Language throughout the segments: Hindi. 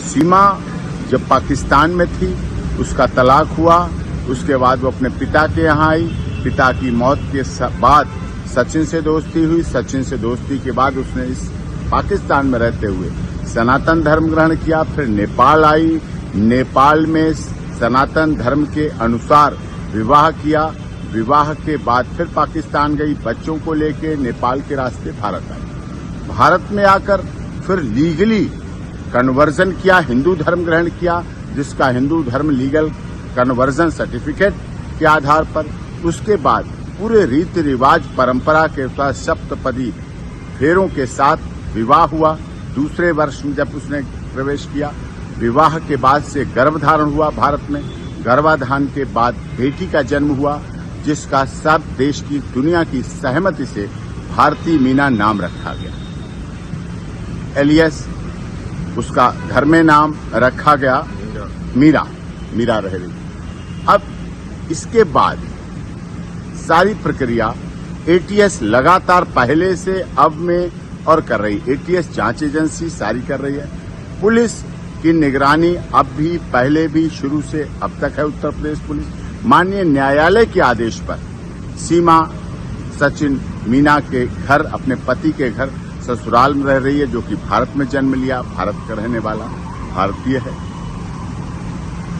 सीमा जब पाकिस्तान में थी, उसका तलाक हुआ, उसके बाद वो अपने पिता के यहाँ आई। पिता की मौत के बाद सचिन से दोस्ती हुई। सचिन से दोस्ती के बाद उसने इस पाकिस्तान में रहते हुए सनातन धर्म ग्रहण किया। फिर नेपाल आई, नेपाल में सनातन धर्म के अनुसार विवाह किया। विवाह के बाद फिर पाकिस्तान गई, बच्चों को लेके नेपाल के रास्ते भारत आई। भारत में आकर फिर लीगली कन्वर्जन किया, हिंदू धर्म ग्रहण किया, जिसका हिंदू धर्म लीगल कन्वर्जन सर्टिफिकेट के आधार पर। उसके बाद पूरे रीति रिवाज परंपरा के साथ सप्तपदी फेरों के साथ विवाह हुआ। दूसरे वर्ष में जब उसने प्रवेश किया, विवाह के बाद से गर्भधारण हुआ भारत में। गर्भाधान के बाद बेटी का जन्म हुआ, जिसका सब देश की दुनिया की सहमति से भारती मीना नाम रखा गया। एलियस उसका घर में नाम रखा गया मीरा रह गई। अब इसके बाद सारी प्रक्रिया एटीएस लगातार पहले से अब में और कर रही। एटीएस जांच एजेंसी सारी कर रही है। पुलिस की निगरानी अब भी पहले भी शुरू से अब तक है। उत्तर प्रदेश पुलिस माननीय न्यायालय के आदेश पर सीमा सचिन मीना के घर, अपने पति के घर ससुराल में रह रही है, जो कि भारत में जन्म लिया, भारत का रहने वाला भारतीय है।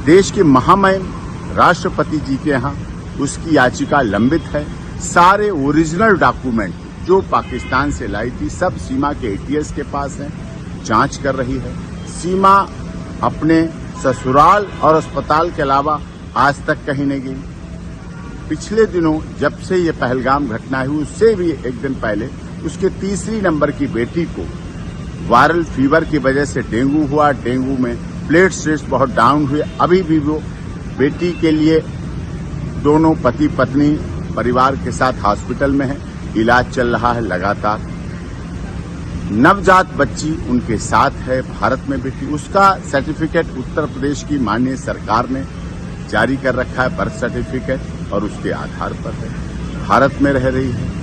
देश के महामहिम राष्ट्रपति जी के यहाँ उसकी याचिका लंबित है। सारे ओरिजिनल डॉक्यूमेंट जो पाकिस्तान से लाई थी सब सीमा के एटीएस के पास है, जांच कर रही है। सीमा अपने ससुराल और अस्पताल के अलावा आज तक कहीं नहीं गई। पिछले दिनों जब से ये पहलगाम घटना हुई, उससे भी एक दिन पहले उसके तीसरी नंबर की बेटी को वायरल फीवर की वजह से डेंगू हुआ। डेंगू में प्लेटलेट्स बहुत डाउन हुए। अभी भी वो बेटी के लिए दोनों पति पत्नी परिवार के साथ हॉस्पिटल में है, इलाज चल रहा है लगातार। नवजात बच्ची उनके साथ है भारत में बेटी। उसका सर्टिफिकेट उत्तर प्रदेश की माननीय सरकार ने जारी कर रखा है, बर्थ सर्टिफिकेट, और उसके आधार पर है, भारत में रह रही है।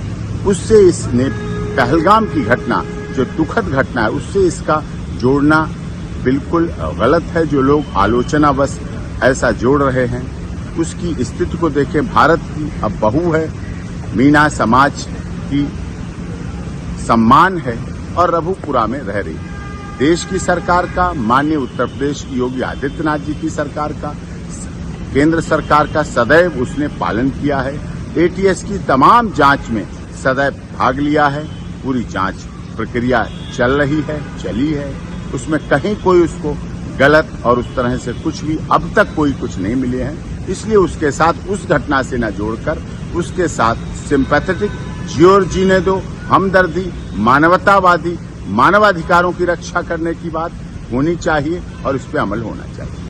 उससे इसने पहलगाम की घटना, जो दुखद घटना है, उससे इसका जोड़ना बिल्कुल गलत है। जो लोग आलोचनावश ऐसा जोड़ रहे हैं, उसकी स्थिति को देखें। भारत की अब बहू है, मीना समाज की सम्मान है और रघुपुरा में रह रही है। देश की सरकार का, माननीय उत्तर प्रदेश की योगी आदित्यनाथ जी की सरकार का, केंद्र सरकार का सदैव उसने पालन किया है। एटीएस की तमाम जांच में सदैव भाग लिया है। पूरी जांच प्रक्रिया चल रही है, चली है। उसमें कहीं कोई उसको गलत और उस तरह से कुछ भी अब तक कोई कुछ नहीं मिले हैं। इसलिए उसके साथ उस घटना से न जोड़कर उसके साथ सिंपैथेटिक, जियो जीने दो, हमदर्दी, मानवतावादी, मानवाधिकारों की रक्षा करने की बात होनी चाहिए और इस पर अमल होना चाहिए।